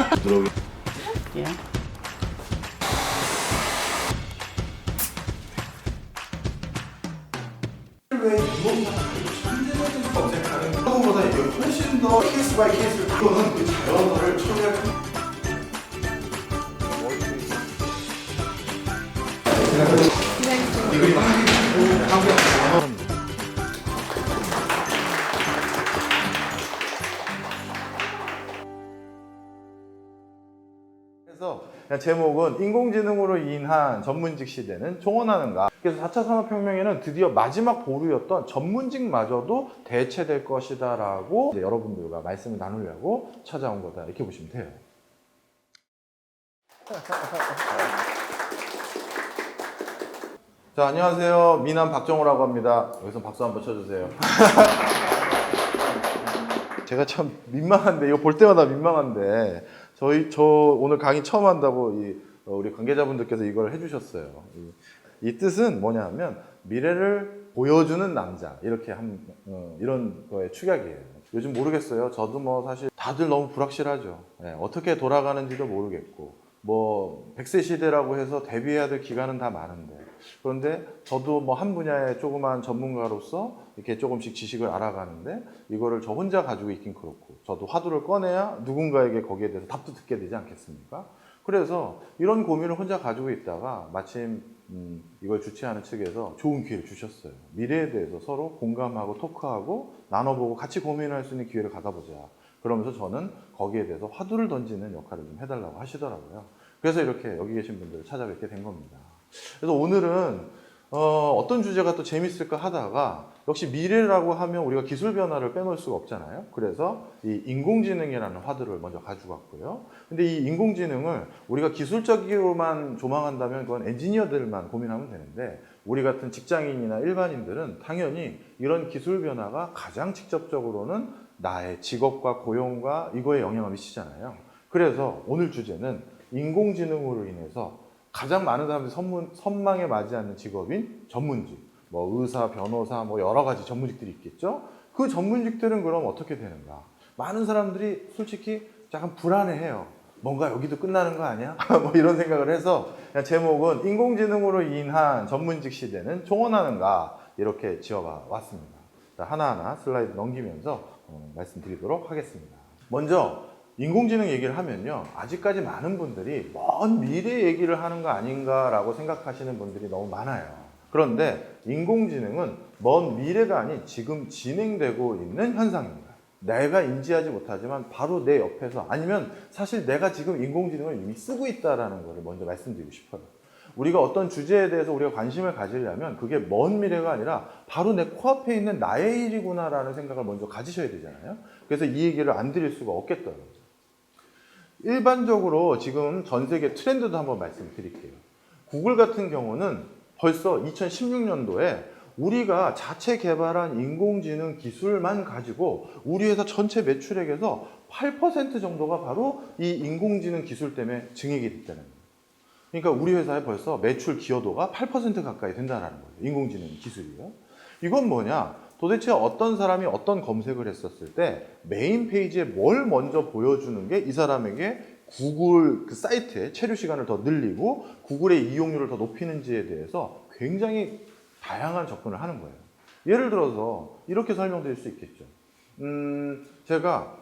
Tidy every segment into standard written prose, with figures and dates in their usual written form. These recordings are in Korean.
부드러우게. 예. 왜 이것보다 현재적인 검색하는 그거보다 이게 훨씬 더 케이스 바이 케이스를 그거는 그 자연어를 처리할 그래서 그냥 제목은 인공지능으로 인한 전문직 시대는 종언하는가. 그래서 4차 산업혁명에는 드디어 마지막 보루였던 전문직마저도 대체될 것이다 라고 여러분들과 말씀을 나누려고 찾아온 거다 이렇게 보시면 돼요. 자, 안녕하세요. 미남 박정우라고 합니다. 여기서 박수 한번 쳐주세요. 제가 참 민망한데, 이거 볼 때마다 민망한데, 저 오늘 강의 처음 한다고 우리 관계자분들께서 이걸 해주셨어요. 이 뜻은 뭐냐 하면, 미래를 보여주는 남자. 이렇게 이런 거의 축약이에요. 요즘 모르겠어요. 저도 뭐 사실 다들 너무 불확실하죠. 네, 어떻게 돌아가는지도 모르겠고, 뭐 100세 시대라고 해서 대비해야 될 기간은 다 많은데, 그런데 저도 뭐 한 분야의 조그만 전문가로서 이렇게 조금씩 지식을 알아가는데 이거를 저 혼자 가지고 있긴 그렇고, 저도 화두를 꺼내야 누군가에게 거기에 대해서 답도 듣게 되지 않겠습니까? 그래서 이런 고민을 혼자 가지고 있다가 마침 이걸 주최하는 측에서 좋은 기회를 주셨어요. 미래에 대해서 서로 공감하고 토크하고 나눠보고 같이 고민할 수 있는 기회를 가져보자. 그러면서 저는 거기에 대해서 화두를 던지는 역할을 좀 해달라고 하시더라고요. 그래서 이렇게 여기 계신 분들을 찾아뵙게 된 겁니다. 그래서 오늘은 어떤 주제가 또 재밌을까 하다가, 역시 미래라고 하면 우리가 기술 변화를 빼놓을 수가 없잖아요. 그래서 이 인공지능이라는 화두를 먼저 가지고 왔고요. 근데 이 인공지능을 우리가 기술적으로만 조망한다면 그건 엔지니어들만 고민하면 되는데, 우리 같은 직장인이나 일반인들은 당연히 이런 기술 변화가 가장 직접적으로는 나의 직업과 고용과 이거에 영향을 미치잖아요. 그래서 오늘 주제는 인공지능으로 인해서 가장 많은 사람들이 선망에 맞지 않는 직업인 전문직, 뭐 의사, 변호사, 뭐 여러 가지 전문직들이 있겠죠. 그 전문직들은 그럼 어떻게 되는가? 많은 사람들이 솔직히 약간 불안해해요. 뭔가 여기도 끝나는 거 아니야? 뭐 이런 생각을 해서 그냥 제목은 인공지능으로 인한 전문직 시대는 종언하는가 이렇게 지어봐 왔습니다. 자, 하나하나 슬라이드 넘기면서 말씀드리도록 하겠습니다. 먼저 인공지능 얘기를 하면요, 아직까지 많은 분들이 먼 미래 얘기를 하는 거 아닌가라고 생각하시는 분들이 너무 많아요. 그런데 인공지능은 먼 미래가 아닌 지금 진행되고 있는 현상입니다. 내가 인지하지 못하지만 바로 내 옆에서, 아니면 사실 내가 지금 인공지능을 이미 쓰고 있다는 것을 먼저 말씀드리고 싶어요. 우리가 어떤 주제에 대해서 우리가 관심을 가지려면 그게 먼 미래가 아니라 바로 내 코앞에 있는 나의 일이구나라는 생각을 먼저 가지셔야 되잖아요. 그래서 이 얘기를 안 드릴 수가 없겠다는 거죠. 일반적으로 지금 전 세계 트렌드도 한번 말씀드릴게요. 구글 같은 경우는 벌써 2016년도에 우리가 자체 개발한 인공지능 기술만 가지고 우리 회사 전체 매출액에서 8% 정도가 바로 이 인공지능 기술 때문에 증액이 됐다는 거예요. 그러니까 우리 회사의 벌써 매출 기여도가 8% 가까이 된다는 거예요. 인공지능 기술이요. 이건 뭐냐? 도대체 어떤 사람이 어떤 검색을 했었을 때 메인 페이지에 뭘 먼저 보여주는 게 이 사람에게 구글 그 사이트의 체류 시간을 더 늘리고 구글의 이용률을 더 높이는지에 대해서 굉장히 다양한 접근을 하는 거예요. 예를 들어서 이렇게 설명드릴 수 있겠죠. 제가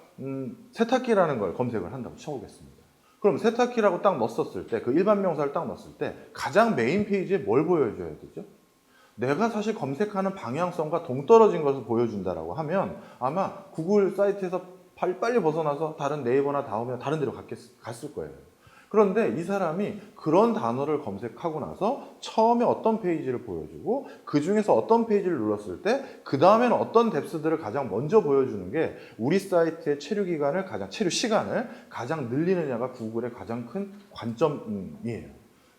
세탁기라는 걸 검색을 한다고 쳐보겠습니다. 그럼 세탁기라고 딱 넣었을 때, 그 일반 명사를 딱 넣었을 때 가장 메인 페이지에 뭘 보여줘야 되죠? 내가 사실 검색하는 방향성과 동떨어진 것을 보여준다라고 하면 아마 구글 사이트에서 빨리 벗어나서 다른 네이버나 다음이나 다른 데로 갔을 거예요. 그런데 이 사람이 그런 단어를 검색하고 나서 처음에 어떤 페이지를 보여주고 그 중에서 어떤 페이지를 눌렀을 때 그 다음에는 어떤 뎁스들을 가장 먼저 보여주는 게 우리 사이트의 체류 시간을 가장 늘리느냐가 구글의 가장 큰 관점이에요.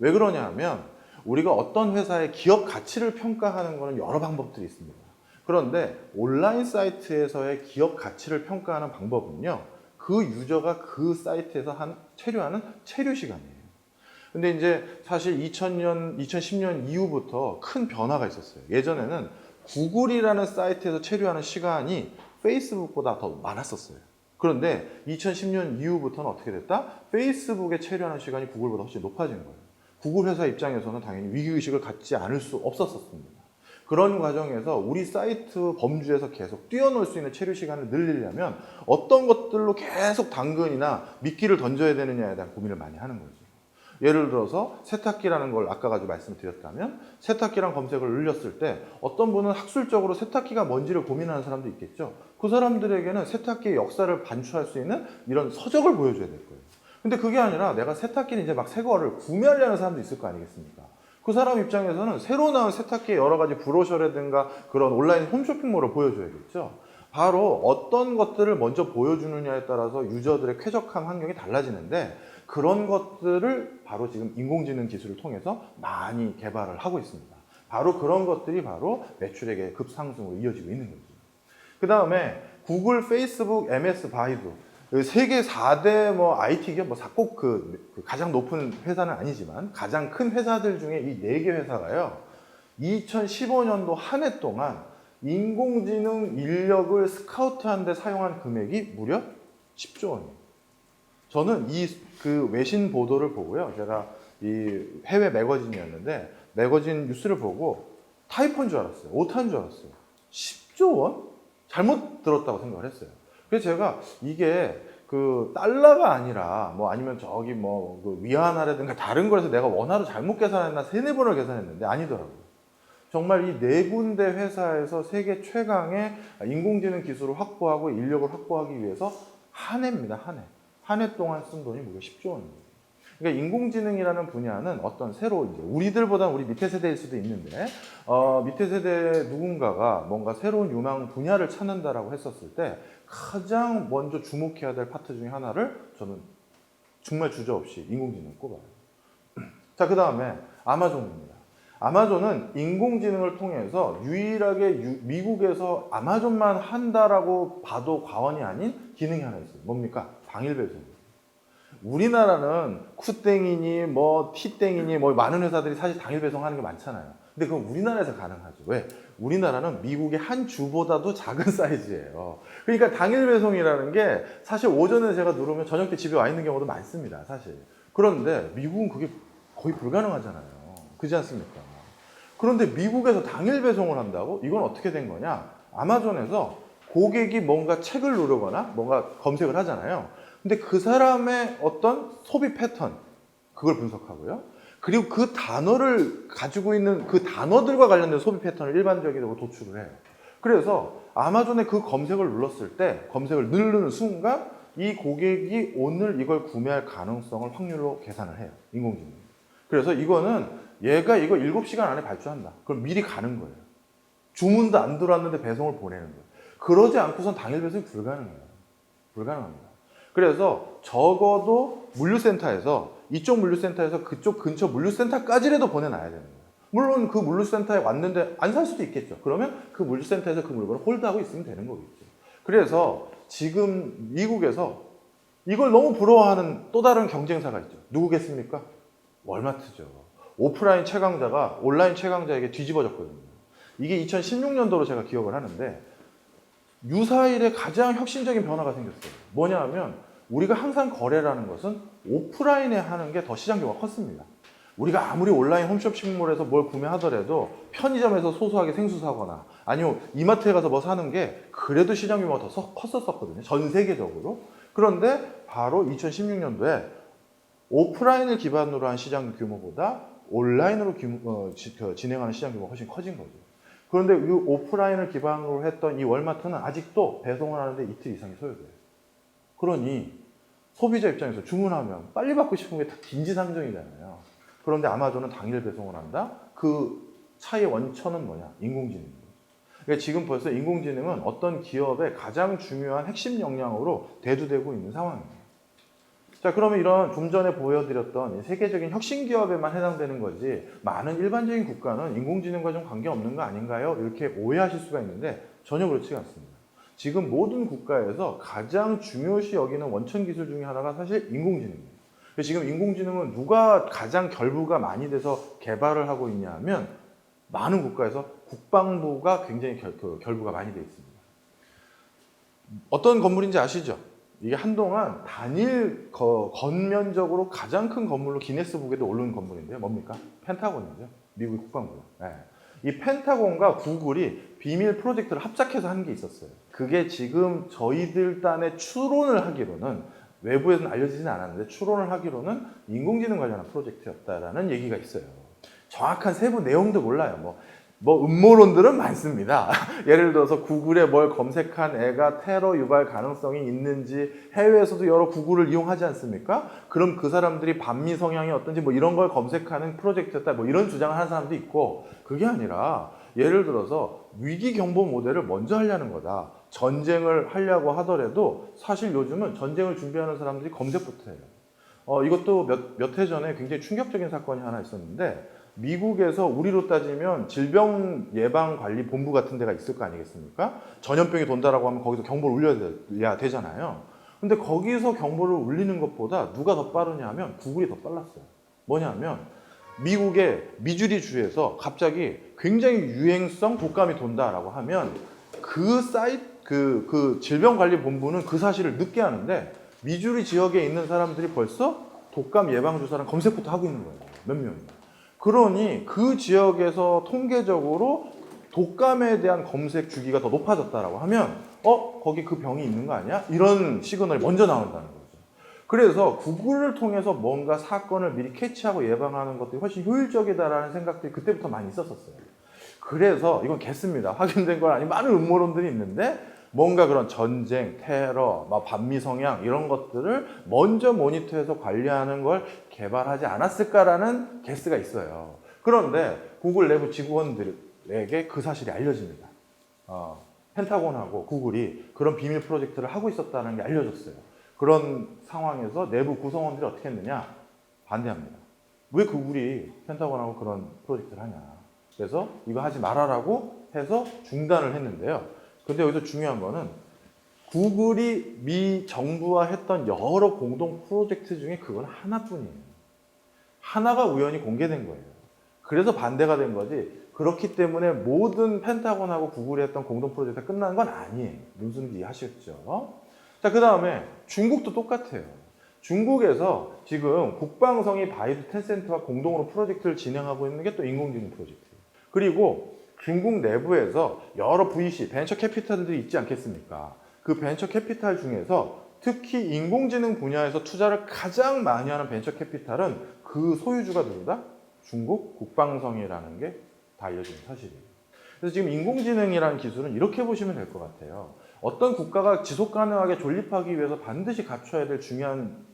왜 그러냐 하면 우리가 어떤 회사의 기업 가치를 평가하는 것은 여러 방법들이 있습니다. 그런데 온라인 사이트에서의 기업 가치를 평가하는 방법은요, 그 유저가 그 사이트에서 체류하는 체류 시간이에요. 근데 이제 사실 2010년 이후부터 큰 변화가 있었어요. 예전에는 구글이라는 사이트에서 체류하는 시간이 페이스북보다 더 많았었어요. 그런데 2010년 이후부터는 어떻게 됐다? 페이스북에 체류하는 시간이 구글보다 훨씬 높아진 거예요. 구글 회사 입장에서는 당연히 위기의식을 갖지 않을 수 없었습니다. 그런 과정에서 우리 사이트 범주에서 계속 뛰어놀 수 있는 체류 시간을 늘리려면 어떤 것들로 계속 당근이나 미끼를 던져야 되느냐에 대한 고민을 많이 하는 거죠. 예를 들어서 세탁기라는 걸 아까 가지고 말씀드렸다면 세탁기란 검색을 늘렸을 때 어떤 분은 학술적으로 세탁기가 뭔지를 고민하는 사람도 있겠죠. 그 사람들에게는 세탁기의 역사를 반추할 수 있는 이런 서적을 보여줘야 될 거예요. 근데 그게 아니라 내가 세탁기를 이제 막 새 거를 구매하려는 사람도 있을 거 아니겠습니까? 그 사람 입장에서는 새로 나온 세탁기의 여러 가지 브로셔라든가 그런 온라인 홈쇼핑몰을 보여줘야겠죠. 바로 어떤 것들을 먼저 보여주느냐에 따라서 유저들의 쾌적함 환경이 달라지는데 그런 것들을 바로 지금 인공지능 기술을 통해서 많이 개발을 하고 있습니다. 바로 그런 것들이 바로 매출액의 급상승으로 이어지고 있는 거죠. 그 다음에 구글, 페이스북, MS, 바이두 세계 4대 IT 기업 꼭 가장 높은 회사는 아니지만 가장 큰 회사들 중에 이 4개 회사가요. 2015년도 한 해 동안 인공지능 인력을 스카우트하는 데 사용한 금액이 무려 10조 원이에요. 저는 그 외신 보도를 보고요. 제가 이 해외 매거진이었는데 매거진 뉴스를 보고 타이포인 줄 알았어요. 오타인 줄 알았어요. 10조 원? 잘못 들었다고 생각을 했어요. 그래서 제가 이게 그 달러가 아니라 아니면 저기 그 위안화라든가 다른 거에서 내가 원화로 잘못 계산했나 3-4번을 계산했는데 아니더라고요. 정말 이 4군데 회사에서 세계 최강의 인공지능 기술을 확보하고 인력을 확보하기 위해서 한 해입니다. 한 해. 한 해 동안 쓴 돈이 무려 10조 원입니다. 그러니까 인공지능이라는 분야는 어떤 새로 이제 우리들보다 우리 밑에 세대일 수도 있는데 밑에 세대 누군가가 뭔가 새로운 유망 분야를 찾는다라고 했었을 때 가장 먼저 주목해야 될 파트 중에 하나를 저는 정말 주저없이 인공지능을 꼽아요. 자, 그 다음에 아마존입니다. 아마존은 인공지능을 통해서 유일하게 미국에서 아마존만 한다라고 봐도 과언이 아닌 기능이 하나 있어요. 뭡니까? 당일 배송. 우리나라는 쿠땡이니 티땡이니 많은 회사들이 사실 당일 배송하는 게 많잖아요. 근데 그건 우리나라에서 가능하죠. 왜? 우리나라는 미국의 한 주보다도 작은 사이즈예요. 그러니까 당일 배송이라는 게 사실 오전에 제가 누르면 저녁 때 집에 와 있는 경우도 많습니다. 사실. 그런데 미국은 그게 거의 불가능하잖아요. 그렇지 않습니까? 그런데 미국에서 당일 배송을 한다고? 이건 어떻게 된 거냐? 아마존에서 고객이 뭔가 책을 누르거나 뭔가 검색을 하잖아요. 근데 그 사람의 어떤 소비 패턴, 그걸 분석하고요. 그리고 그 단어를 가지고 있는 그 단어들과 관련된 소비 패턴을 일반적으로 도출을 해요. 그래서 아마존에 그 검색을 눌렀을 때, 검색을 누르는 순간 이 고객이 오늘 이걸 구매할 가능성을 확률로 계산을 해요. 인공지능이. 그래서 이거는 얘가 이거 7시간 안에 발주한다. 그럼 미리 가는 거예요. 주문도 안 들어왔는데 배송을 보내는 거예요. 그러지 않고선 당일 배송이 불가능해요. 불가능합니다. 그래서 적어도 물류센터에서 이쪽 물류센터에서 그쪽 근처 물류센터까지라도 보내놔야 되는 거예요. 물론 그 물류센터에 왔는데 안 살 수도 있겠죠. 그러면 그 물류센터에서 그 물건을 홀드하고 있으면 되는 거겠죠. 그래서 지금 미국에서 이걸 너무 부러워하는 또 다른 경쟁사가 있죠. 누구겠습니까? 월마트죠. 오프라인 최강자가 온라인 최강자에게 뒤집어졌거든요. 이게 2016년도로 제가 기억을 하는데 유사일에 가장 혁신적인 변화가 생겼어요. 뭐냐 하면 우리가 항상 거래라는 것은 오프라인에 하는 게 더 시장 규모가 컸습니다. 우리가 아무리 온라인 홈쇼핑몰에서 뭘 구매하더라도 편의점에서 소소하게 생수 사거나 아니면 이마트에 가서 뭐 사는 게 그래도 시장 규모가 더 컸었거든요. 전 세계적으로. 그런데 바로 2016년도에 오프라인을 기반으로 한 시장 규모보다 온라인으로 진행하는 시장 규모가 훨씬 커진 거죠. 그런데 이 오프라인을 기반으로 했던 이 월마트는 아직도 배송을 하는데 이틀 이상이 소요돼요. 그러니 소비자 입장에서 주문하면 빨리 받고 싶은 게 다 인지상정이잖아요. 그런데 아마존은 당일 배송을 한다? 그 차이의 원천은 뭐냐? 인공지능입니다. 그러니까 지금 벌써 인공지능은 어떤 기업의 가장 중요한 핵심 역량으로 대두되고 있는 상황입니다. 자, 그러면 이런 좀 전에 보여드렸던 세계적인 혁신 기업에만 해당되는 거지 많은 일반적인 국가는 인공지능과 좀 관계없는 거 아닌가요? 이렇게 오해하실 수가 있는데 전혀 그렇지 않습니다. 지금 모든 국가에서 가장 중요시 여기는 원천 기술 중에 하나가 사실 인공지능입니다. 지금 인공지능은 누가 가장 결부가 많이 돼서 개발을 하고 있냐 하면 많은 국가에서 국방부가 굉장히 결부가 많이 돼 있습니다. 어떤 건물인지 아시죠? 이게 한동안 단일 건면적으로 가장 큰 건물로 기네스북에도 오른 건물인데요. 뭡니까? 펜타곤이죠. 미국의 국방부요. 네. 이 펜타곤과 구글이 비밀 프로젝트를 합작해서 한 게 있었어요. 그게 지금 저희들 딴에 추론을 하기로는, 외부에서는 알려지진 않았는데 추론을 하기로는 인공지능 관련한 프로젝트였다라는 얘기가 있어요. 정확한 세부 내용도 몰라요. 뭐 음모론들은 많습니다. 예를 들어서 구글에 뭘 검색한 애가 테러 유발 가능성이 있는지, 해외에서도 여러 구글을 이용하지 않습니까? 그럼 그 사람들이 반미 성향이 어떤지 뭐 이런 걸 검색하는 프로젝트였다, 뭐 이런 주장을 하는 사람도 있고, 그게 아니라 예를 들어서 위기 경보 모델을 먼저 하려는 거다. 전쟁을 하려고 하더라도 사실 요즘은 전쟁을 준비하는 사람들이 검색부터 해요. 이것도 몇 해 전에 굉장히 충격적인 사건이 하나 있었는데, 미국에서 우리로 따지면 질병예방관리본부 같은 데가 있을 거 아니겠습니까? 전염병이 돈다라고 하면 거기서 경보를 울려야 되잖아요. 근데 거기서 경보를 울리는 것보다 누가 더 빠르냐 하면 구글이 더 빨랐어요. 뭐냐면 미국의 미주리 주에서 갑자기 굉장히 유행성 독감이 돈다라고 하면 그 사이트, 그 질병관리본부는 그 사실을 늦게 하는데, 미주리 지역에 있는 사람들이 벌써 독감 예방주사랑 검색부터 하고 있는 거예요. 몇 명이. 그러니 그 지역에서 통계적으로 독감에 대한 검색 주기가 더 높아졌다라고 하면 거기 그 병이 있는 거 아니야? 이런 시그널이 먼저 나온다는 거죠. 그래서 구글을 통해서 뭔가 사건을 미리 캐치하고 예방하는 것들이 훨씬 효율적이다라는 생각들이 그때부터 많이 있었어요. 그래서 이건 개습니다. 확인된 건 아니고 많은 음모론들이 있는데, 뭔가 그런 전쟁, 테러, 반미 성향 이런 것들을 먼저 모니터해서 관리하는 걸 개발하지 않았을까라는 게스가 있어요. 그런데 구글 내부 직원들에게 그 사실이 알려집니다. 펜타곤하고 구글이 그런 비밀 프로젝트를 하고 있었다는 게 알려졌어요. 그런 상황에서 내부 구성원들이 어떻게 했느냐? 반대합니다. 왜 구글이 펜타곤하고 그런 프로젝트를 하냐? 그래서 이거 하지 말아라고 해서 중단을 했는데요. 근데 여기서 중요한 거는 구글이 미 정부와 했던 여러 공동 프로젝트 중에 그건 하나뿐이에요. 하나가 우연히 공개된 거예요. 그래서 반대가 된 거지, 그렇기 때문에 모든 펜타곤하고 구글이 했던 공동 프로젝트가 끝난 건 아니에요. 무슨 말인지 이해하시겠죠? 자, 그 다음에 중국도 똑같아요. 중국에서 지금 국방성이 바이두 텐센트와 공동으로 프로젝트를 진행하고 있는 게 또 인공지능 프로젝트예요. 그리고 중국 내부에서 여러 VC, 벤처 캐피탈들이 있지 않겠습니까? 그 벤처 캐피탈 중에서 특히 인공지능 분야에서 투자를 가장 많이 하는 벤처 캐피탈은 그 소유주가 누구다? 중국 국방성이라는 게 다 알려지는 사실이에요. 그래서 지금 인공지능이라는 기술은 이렇게 보시면 될 것 같아요. 어떤 국가가 지속 가능하게 존립하기 위해서 반드시 갖춰야 될 중요한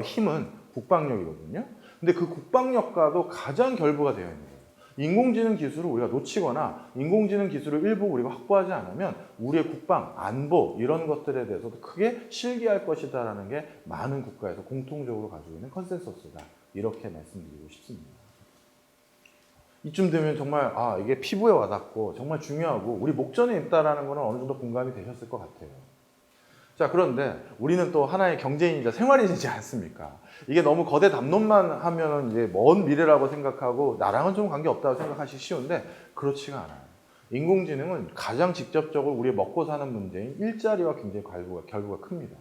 힘은 국방력이거든요. 근데 그 국방력과도 가장 결부가 되어 있는 거예요. 인공지능 기술을 우리가 놓치거나 인공지능 기술을 일부 우리가 확보하지 않으면 우리의 국방, 안보 이런 것들에 대해서도 크게 실기할 것이다라는 게 많은 국가에서 공통적으로 가지고 있는 컨센서스다. 이렇게 말씀드리고 싶습니다. 이쯤 되면 정말 이게 피부에 와닿고 정말 중요하고 우리 목전에 있다라는 거는 어느 정도 공감이 되셨을 것 같아요. 자, 그런데 우리는 또 하나의 경제인이자 생활인이지 않습니까? 이게 너무 거대 담론만 하면은 이제 먼 미래라고 생각하고 나랑은 좀 관계없다고 생각하시기 쉬운데 그렇지가 않아요. 인공지능은 가장 직접적으로 우리 먹고 사는 문제인 일자리와 굉장히 결부가 큽니다.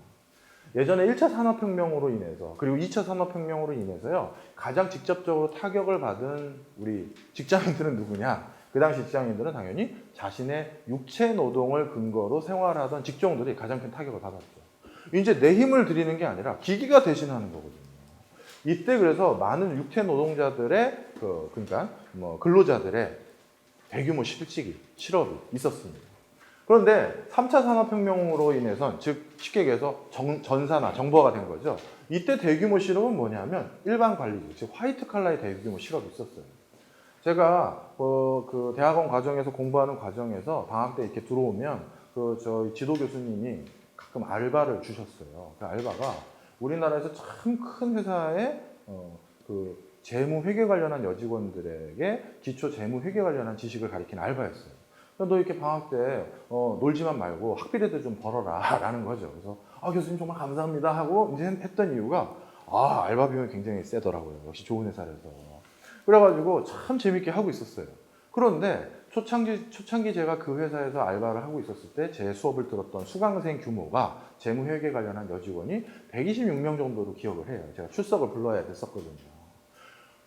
예전에 1차 산업혁명으로 인해서 그리고 2차 산업혁명으로 인해서요, 가장 직접적으로 타격을 받은 우리 직장인들은 누구냐? 그 당시 직장인들은 당연히 자신의 육체 노동을 근거로 생활하던 직종들이 가장 큰 타격을 받았죠. 이제 내 힘을 들이는 게 아니라 기기가 대신하는 거거든요. 이때 그래서 많은 육체 노동자들의 그러니까 근로자들의 대규모 실업이 있었습니다. 그런데 3차 산업혁명으로 인해서 즉 쉽게 얘기해서 전산화, 정보화가 된 거죠. 이때 대규모 실업은 뭐냐면 일반 관리직, 즉 화이트 칼라의 대규모 실업이 있었어요. 제가 그 대학원 과정에서 공부하는 과정에서 방학 때 이렇게 들어오면 저희 지도 교수님이 가끔 알바를 주셨어요. 그 알바가 우리나라에서 참 큰 회사의 그 재무 회계 관련한 여직원들에게 기초 재무 회계 관련한 지식을 가리키는 알바였어요. 너 이렇게 방학 때 놀지만 말고 학비라도 좀 벌어라 라는 거죠. 그래서 교수님 정말 감사합니다 하고 이제 했던 이유가 알바 비용이 굉장히 세더라고요. 역시 좋은 회사라서. 그래가지고 참 재밌게 하고 있었어요. 그런데 초창기 제가 그 회사에서 알바를 하고 있었을 때 제 수업을 들었던 수강생 규모가 재무회계 관련한 여직원이 126명 정도로 기억을 해요. 제가 출석을 불러야 됐었거든요.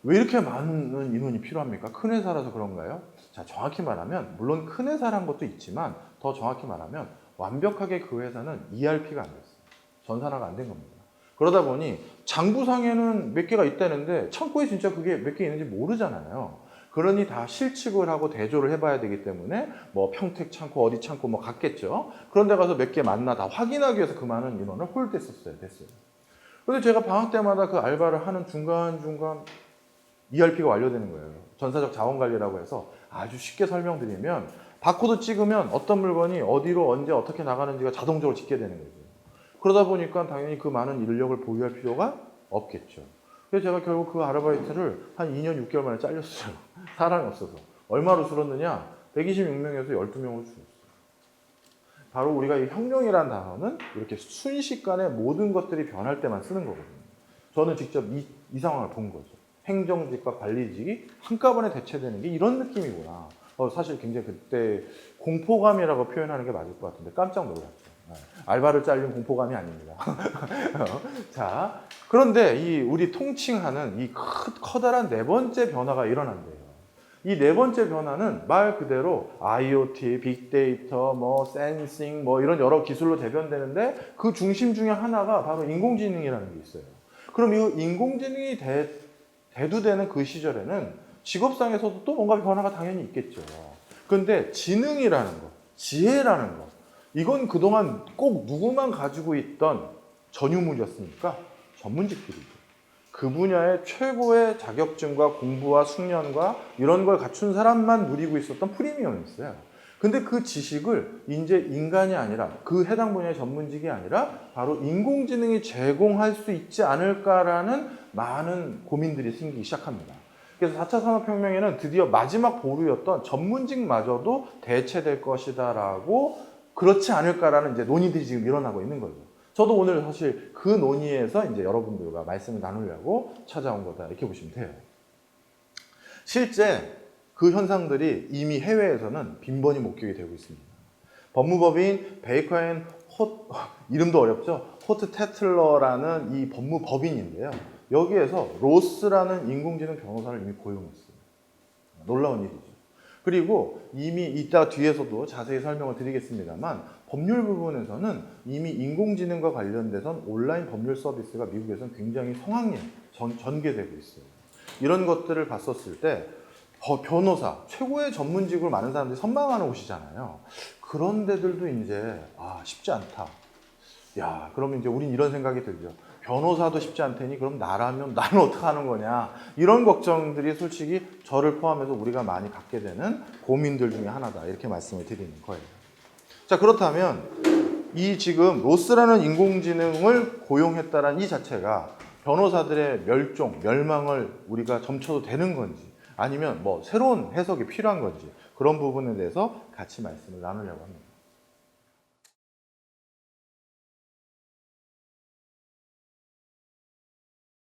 왜 이렇게 많은 인원이 필요합니까? 큰 회사라서 그런가요? 자, 정확히 말하면 물론 큰 회사란 것도 있지만 더 정확히 말하면 완벽하게 그 회사는 ERP가 안 됐어요. 전산화가 안 된 겁니다. 그러다 보니 장부상에는 몇 개가 있다는데 창고에 진짜 그게 몇 개 있는지 모르잖아요. 그러니 다 실측을 하고 대조를 해봐야 되기 때문에 뭐 평택 창고 어디 창고 뭐 갔겠죠. 그런데 가서 몇 개 맞나 다 확인하기 위해서 그 많은 인원을 홀됐었어요. 됐어요. 그런데 제가 방학 때마다 그 알바를 하는 중간중간 ERP가 완료되는 거예요. 전사적 자원관리라고 해서 아주 쉽게 설명드리면 바코드 찍으면 어떤 물건이 어디로 언제 어떻게 나가는지가 자동적으로 찍게 되는 거죠. 그러다 보니까 당연히 그 많은 인력을 보유할 필요가 없겠죠. 그래서 제가 결국 그 아르바이트를 한 2년 6개월 만에 잘렸어요. 사람이 없어서. 얼마로 줄었느냐? 126명에서 12명으로 줄었어요. 바로 우리가 이 혁명이라는 단어는 이렇게 순식간에 모든 것들이 변할 때만 쓰는 거거든요. 저는 직접 이 상황을 본 거죠. 행정직과 관리직이 한꺼번에 대체되는 게 이런 느낌이구나. 사실 굉장히 그때 공포감이라고 표현하는 게 맞을 것 같은데 깜짝 놀랐죠. 알바를 잘린 공포감이 아닙니다. 자, 그런데 우리 통칭하는 이 커다란 네 번째 변화가 일어난대요. 이 네 번째 변화는 말 그대로 IoT, 빅데이터, 뭐 센싱, 뭐 이런 여러 기술로 대변되는데 그 중심 중에 하나가 바로 인공지능이라는 게 있어요. 그럼 이 인공지능이 대두되는 그 시절에는 직업상에서도 또 뭔가 변화가 당연히 있겠죠. 그런데 지능이라는 것, 지혜라는 것, 이건 그동안 꼭 누구만 가지고 있던 전유물이었으니까 전문직들이죠. 그 분야의 최고의 자격증과 공부와 숙련과 이런 걸 갖춘 사람만 누리고 있었던 프리미엄이었어요. 근데 그 지식을 이제 인간이 아니라 그 해당 분야의 전문직이 아니라 바로 인공지능이 제공할 수 있지 않을까라는 많은 고민들이 생기기 시작합니다. 그래서 4차 산업혁명에는 드디어 마지막 보루였던 전문직마저도 대체될 것이다라고 그렇지 않을까라는 이제 논의들이 지금 일어나고 있는 거죠. 저도 오늘 사실 그 논의에서 이제 여러분들과 말씀을 나누려고 찾아온 거다 이렇게 보시면 돼요. 실제 그 현상들이 이미 해외에서는 빈번히 목격이 되고 있습니다. 법무법인 베이커 앤 이름도 어렵죠? 호트 테틀러라는 이 법무법인인데요. 여기에서 로스라는 인공지능 변호사를 이미 고용했어요. 놀라운 일이죠. 그리고 이미 이따 뒤에서도 자세히 설명을 드리겠습니다만 법률 부분에서는 이미 인공지능과 관련돼선 온라인 법률 서비스가 미국에서는 굉장히 성황리 전개되고 있어요. 이런 것들을 봤었을 때 변호사, 최고의 전문직으로 많은 사람들이 선망하는 곳이잖아요. 그런 데들도 이제 쉽지 않다. 야, 그러면 이제 우린 이런 생각이 들죠. 변호사도 쉽지 않다니 그럼 나라면 나는 어떻게 하는 거냐. 이런 걱정들이 솔직히 저를 포함해서 우리가 많이 갖게 되는 고민들 중에 하나다. 이렇게 말씀을 드리는 거예요. 자, 그렇다면 이 지금 로스라는 인공지능을 고용했다는 이 자체가 변호사들의 멸망을 우리가 점쳐도 되는 건지 아니면 뭐 새로운 해석이 필요한 건지 그런 부분에 대해서 같이 말씀을 나누려고 합니다.